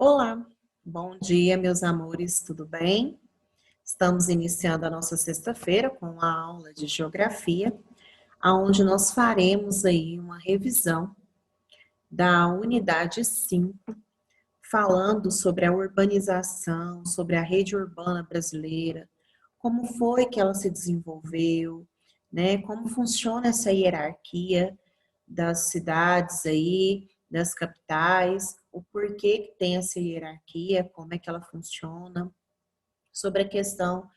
Olá, bom dia, meus amores, tudo bem? Estamos iniciando a nossa sexta-feira com a aula de geografia, onde nós faremos aí uma revisão da unidade 5, falando sobre a urbanização, sobre a rede urbana brasileira, como foi que ela se desenvolveu, né? Como funciona essa hierarquia das cidades aí, das capitais, o porquê que tem essa hierarquia, como é que ela funciona, sobre a questão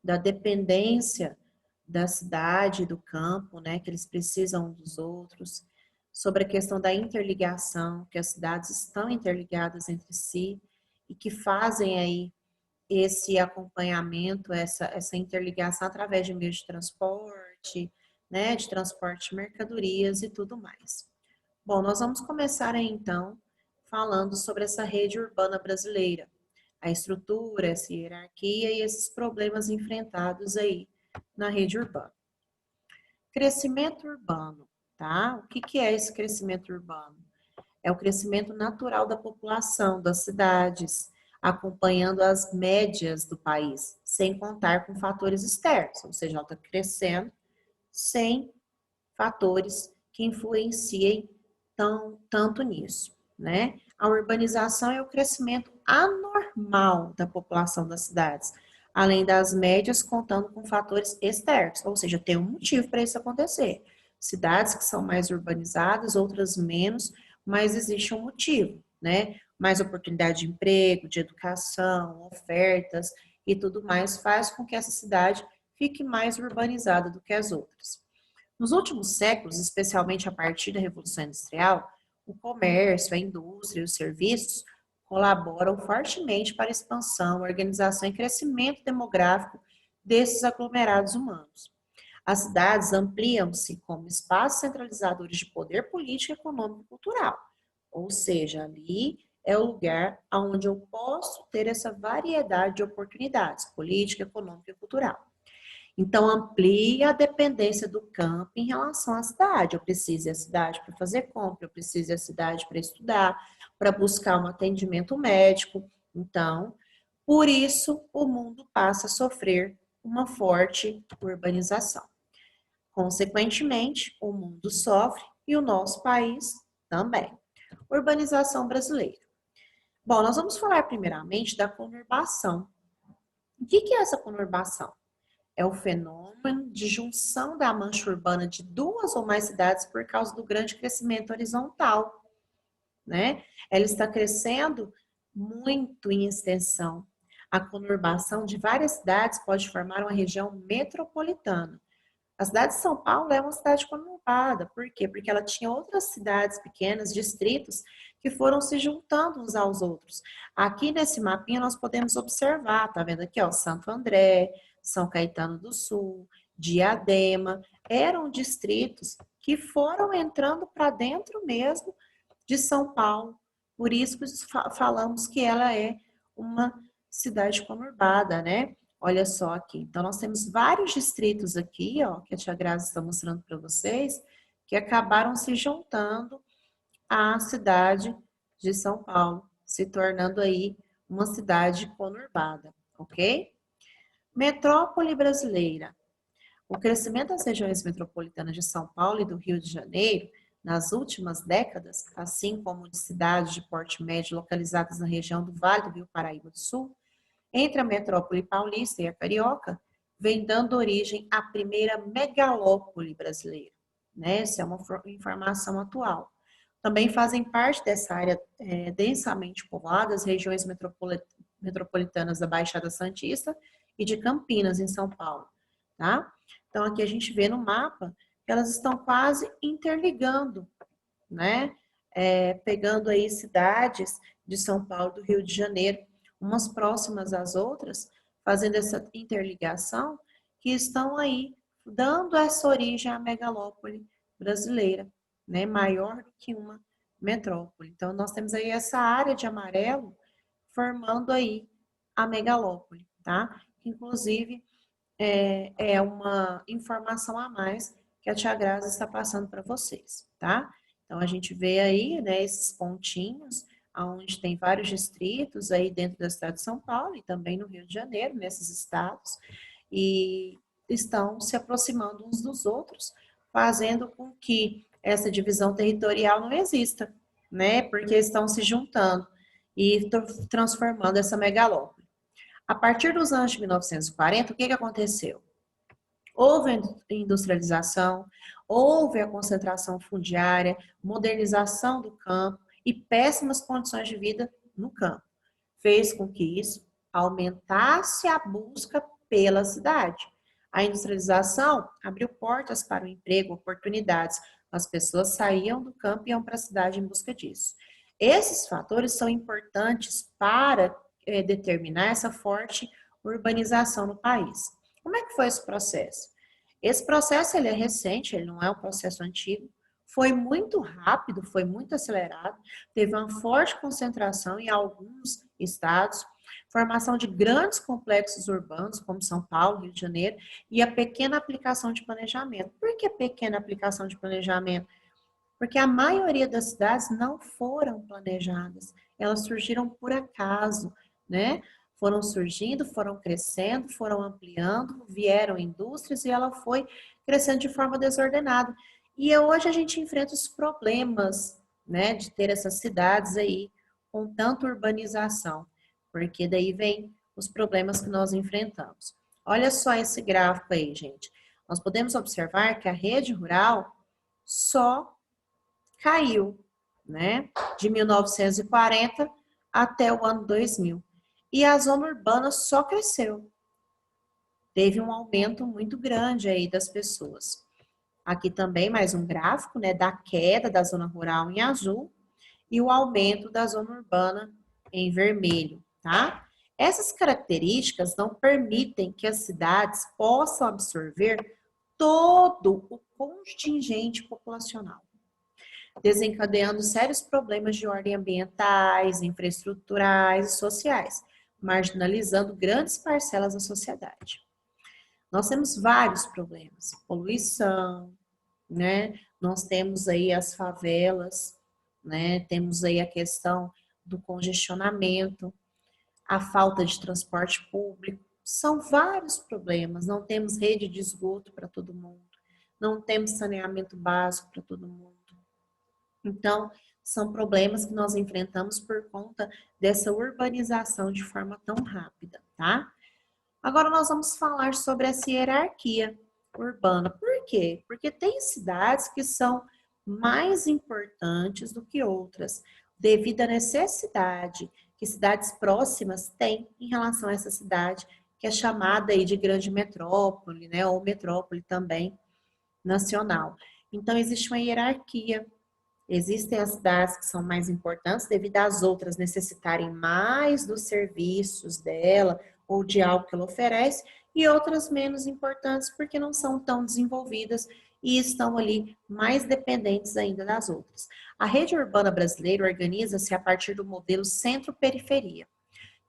da dependência da cidade, do campo, né, que eles precisam uns dos outros, sobre a questão da interligação, que as cidades estão interligadas entre si e que fazem aí esse acompanhamento, essa interligação através de meios de transporte, né, de transporte de mercadorias e tudo mais. Bom, nós vamos começar aí então falando sobre essa rede urbana brasileira, a estrutura, essa hierarquia e esses problemas enfrentados aí na rede urbana. Crescimento urbano, tá? O que é esse crescimento urbano? É o crescimento natural da população, das cidades, acompanhando as médias do país, sem contar com fatores externos, ou seja, ela está crescendo sem fatores que influenciem tanto nisso, né? A urbanização é o crescimento anormal da população das cidades, além das médias contando com fatores externos, ou seja, tem um motivo para isso acontecer. Cidades que são mais urbanizadas, outras menos, mas existe um motivo, né? Mais oportunidade de emprego, de educação, ofertas e tudo mais faz com que essa cidade fique mais urbanizada do que as outras. Nos últimos séculos, especialmente a partir da Revolução Industrial, o comércio, a indústria e os serviços colaboram fortemente para a expansão, organização e crescimento demográfico desses aglomerados humanos. As cidades ampliam-se como espaços centralizadores de poder político, econômico e cultural. Ou seja, ali é o lugar onde eu posso ter essa variedade de oportunidades, política, econômica e cultural. Então, amplia a dependência do campo em relação à cidade. Eu preciso ir à cidade para fazer compra, eu preciso ir à cidade para estudar, para buscar um atendimento médico. Então, por isso, o mundo passa a sofrer uma forte urbanização. Consequentemente, o mundo sofre e o nosso país também. Urbanização brasileira. Bom, nós vamos falar primeiramente da conurbação. O que é essa conurbação? É o fenômeno de junção da mancha urbana de duas ou mais cidades por causa do grande crescimento horizontal, né? Ela está crescendo muito em extensão. A conurbação de várias cidades pode formar uma região metropolitana. A cidade de São Paulo é uma cidade conurbada. Por quê? Porque ela tinha outras cidades pequenas, distritos, que foram se juntando uns aos outros. Aqui nesse mapinha nós podemos observar, tá vendo aqui, ó, Santo André, São Caetano do Sul, Diadema, eram distritos que foram entrando para dentro mesmo de São Paulo. Por isso que falamos que ela é uma cidade conurbada, né? Olha só aqui. Então, nós temos vários distritos aqui, ó, que a Tia Grazi está mostrando para vocês, que acabaram se juntando à cidade de São Paulo, se tornando aí uma cidade conurbada, ok? Metrópole brasileira. O crescimento das regiões metropolitanas de São Paulo e do Rio de Janeiro nas últimas décadas, assim como de cidades de porte médio localizadas na região do Vale do Rio Paraíba do Sul, entre a metrópole paulista e a carioca, vem dando origem à primeira megalópole brasileira. Né? Essa é uma informação atual. Também fazem parte dessa área densamente povoada as regiões metropolitanas da Baixada Santista e de Campinas, em São Paulo. Tá? Então, aqui a gente vê no mapa que elas estão quase interligando, né? Pegando aí cidades de São Paulo, do Rio de Janeiro, umas próximas às outras, fazendo essa interligação, que estão aí dando essa origem à megalópole brasileira, né? Maior do que uma metrópole. Então, nós temos aí essa área de amarelo formando aí a megalópole, tá? Inclusive, é uma informação a mais que a Tia Grazi está passando para vocês, tá? Então, a gente vê aí, né, esses pontinhos onde tem vários distritos aí dentro da cidade de São Paulo e também no Rio de Janeiro, nesses estados, e estão se aproximando uns dos outros, fazendo com que essa divisão territorial não exista, né? Porque estão se juntando e transformando essa megalópole. A partir dos anos de 1940, o que aconteceu? Houve a industrialização, houve a concentração fundiária, modernização do campo e péssimas condições de vida no campo. Fez com que isso aumentasse a busca pela cidade. A industrialização abriu portas para o emprego, oportunidades. As pessoas saíam do campo e iam para a cidade em busca disso. Esses fatores são importantes para determinar essa forte urbanização no país. Como é que foi esse processo? Esse processo ele é recente, ele não é um processo antigo. Foi muito rápido, foi muito acelerado, teve uma forte concentração em alguns estados, formação de grandes complexos urbanos, como São Paulo, Rio de Janeiro, e a pequena aplicação de planejamento. Por que pequena aplicação de planejamento? Porque a maioria das cidades não foram planejadas, elas surgiram por acaso, né? Foram surgindo, foram crescendo, foram ampliando, vieram indústrias e ela foi crescendo de forma desordenada. E hoje a gente enfrenta os problemas, né, de ter essas cidades aí com tanta urbanização, porque daí vem os problemas que nós enfrentamos. Olha só esse gráfico aí, gente. Nós podemos observar que a rede rural só caiu, né, de 1940 até o ano 2000. E a zona urbana só cresceu. Teve um aumento muito grande aí das pessoas. Aqui também mais um gráfico, né, da queda da zona rural em azul e o aumento da zona urbana em vermelho, tá? Essas características não permitem que as cidades possam absorver todo o contingente populacional, desencadeando sérios problemas de ordem ambientais, infraestruturais e sociais, marginalizando grandes parcelas da sociedade. Nós temos vários problemas, poluição, né? Nós temos aí as favelas, né? Temos aí a questão do congestionamento, a falta de transporte público, são vários problemas. Não temos rede de esgoto para todo mundo, não temos saneamento básico para todo mundo. Então, são problemas que nós enfrentamos por conta dessa urbanização de forma tão rápida, tá? Agora nós vamos falar sobre essa hierarquia urbana. Por quê? Porque tem cidades que são mais importantes do que outras, devido à necessidade que cidades próximas têm em relação a essa cidade, que é chamada aí de grande metrópole, né, ou metrópole também nacional. Então existe uma hierarquia. Existem as cidades que são mais importantes devido às outras necessitarem mais dos serviços dela ou de algo que ela oferece, e outras menos importantes porque não são tão desenvolvidas e estão ali mais dependentes ainda das outras. A rede urbana brasileira organiza-se a partir do modelo centro-periferia,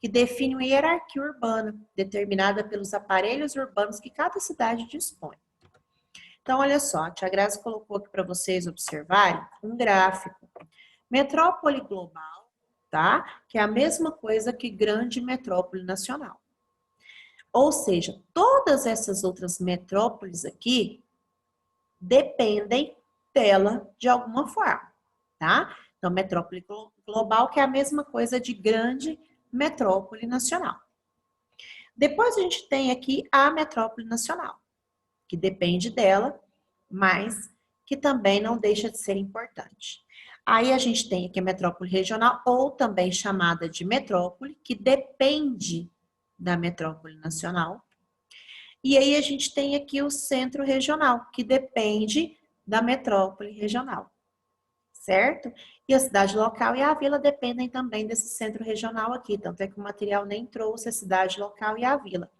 que define uma hierarquia urbana determinada pelos aparelhos urbanos que cada cidade dispõe. Então, olha só, a Tia Grazi colocou aqui para vocês observarem um gráfico. Metrópole global, tá? Que é a mesma coisa que grande metrópole nacional. Ou seja, todas essas outras metrópoles aqui dependem dela de alguma forma, tá? Então, metrópole global que é a mesma coisa de grande metrópole nacional. Depois a gente tem aqui a metrópole nacional, que depende dela, mas que também não deixa de ser importante. Aí a gente tem aqui a metrópole regional, ou também chamada de metrópole, que depende da metrópole nacional. E aí a gente tem aqui o centro regional, que depende da metrópole regional, certo? E a cidade local e a vila dependem também desse centro regional aqui, tanto é que o material nem trouxe a cidade local e a vila,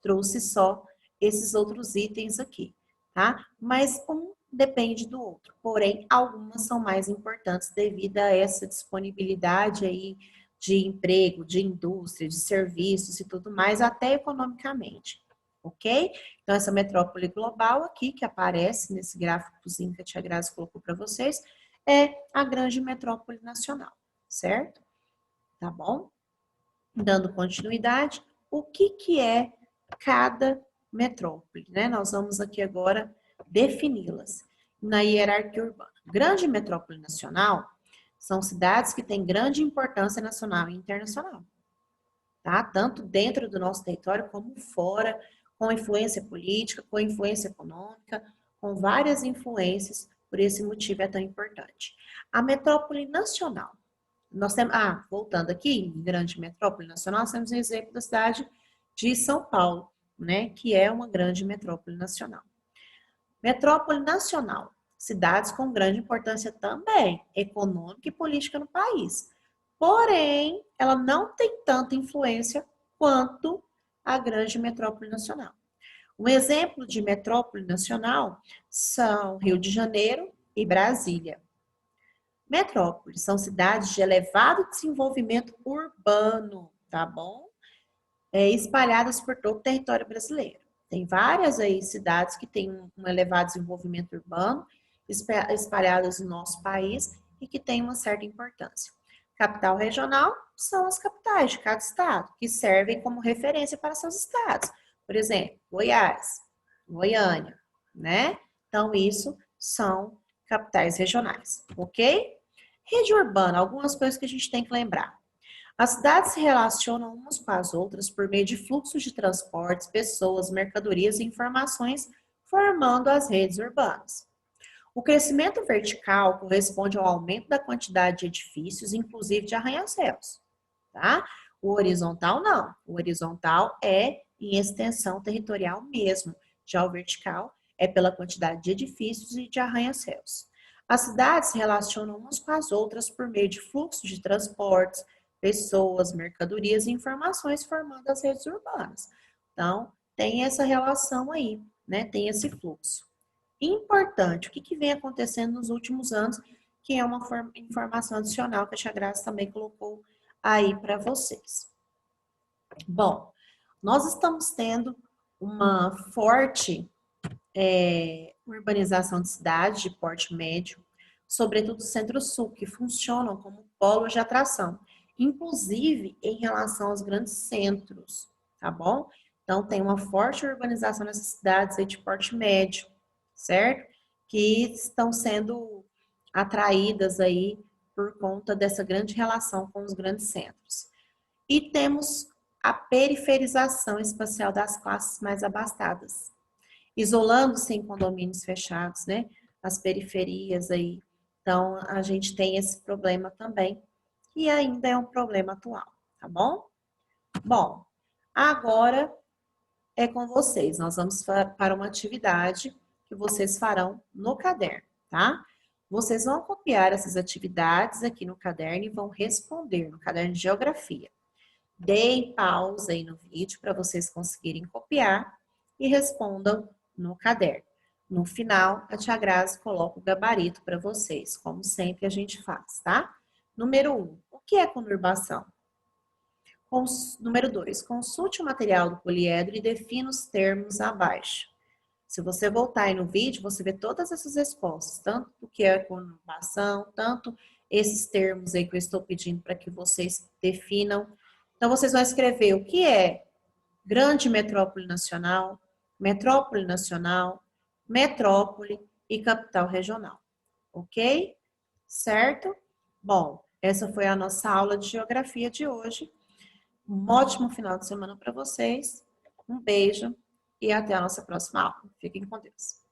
trouxe só esses outros itens aqui, tá? Mas um depende do outro, porém algumas são mais importantes devido a essa disponibilidade aí de emprego, de indústria, de serviços e tudo mais, até economicamente, ok? Então essa metrópole global aqui, que aparece nesse gráficozinho que a Tia Grazi colocou para vocês, é a grande metrópole nacional, certo? tá bom? Dando continuidade, o que é cada metrópole, né? Nós vamos aqui agora defini-las na hierarquia urbana. Grande metrópole nacional são cidades que têm grande importância nacional e internacional, tá? Tanto dentro do nosso território como fora, com influência política, com influência econômica, com várias influências, por esse motivo é tão importante. A metrópole nacional. Nós temos, voltando aqui, em grande metrópole nacional, nós temos um exemplo da cidade de São Paulo, né, que é uma grande metrópole nacional. Metrópole nacional, cidades com grande importância também, econômica e política no país. Porém, ela não tem tanta influência quanto a grande metrópole nacional. Um exemplo de metrópole nacional são Rio de Janeiro e Brasília. Metrópoles são cidades de elevado desenvolvimento urbano, tá bom? Espalhadas por todo o território brasileiro. Tem várias aí cidades que têm um elevado desenvolvimento urbano, espalhadas no nosso país e que têm uma certa importância. Capital regional são as capitais de cada estado, que servem como referência para seus estados. Por exemplo, Goiás, Goiânia, né? Então, isso são capitais regionais, ok? Rede urbana, algumas coisas que a gente tem que lembrar. As cidades se relacionam umas com as outras por meio de fluxos de transportes, pessoas, mercadorias e informações, formando as redes urbanas. O crescimento vertical corresponde ao aumento da quantidade de edifícios, inclusive de arranha-céus, tá? O horizontal não. O horizontal é em extensão territorial mesmo. Já o vertical é pela quantidade de edifícios e de arranha-céus. As cidades se relacionam umas com as outras por meio de fluxos de transportes, pessoas, mercadorias e informações formando as redes urbanas. Então, tem essa relação aí, né? Tem esse fluxo. Importante, o que vem acontecendo nos últimos anos, que é uma informação adicional que a Tia Graça também colocou aí para vocês. Bom, nós estamos tendo uma forte urbanização de cidades de porte médio, sobretudo centro-sul, que funcionam como polos de atração, inclusive em relação aos grandes centros, tá bom? Então, tem uma forte urbanização nessas cidades aí de porte médio, certo? Que estão sendo atraídas aí por conta dessa grande relação com os grandes centros. E temos a periferização espacial das classes mais abastadas, isolando-se em condomínios fechados, né? As periferias aí. Então, a gente tem esse problema também, que ainda é um problema atual, tá bom? Bom, agora é com vocês. Nós vamos para uma atividade que vocês farão no caderno, tá? Vocês vão copiar essas atividades aqui no caderno e vão responder no caderno de geografia. Deem pausa aí no vídeo para vocês conseguirem copiar e respondam no caderno. No final, a Tia Grazi coloca o gabarito para vocês, como sempre a gente faz, tá? Número 1, o que é conurbação? Número 2, consulte o material do poliedro e defina os termos abaixo. Se você voltar aí no vídeo, você vê todas essas respostas, tanto o que é conurbação, tanto esses termos aí que eu estou pedindo para que vocês definam. Então, vocês vão escrever o que é grande metrópole nacional, metrópole e capital regional. Ok? Certo? Bom, essa foi a nossa aula de geografia de hoje. Um ótimo final de semana para vocês. Um beijo e até a nossa próxima aula. Fiquem com Deus.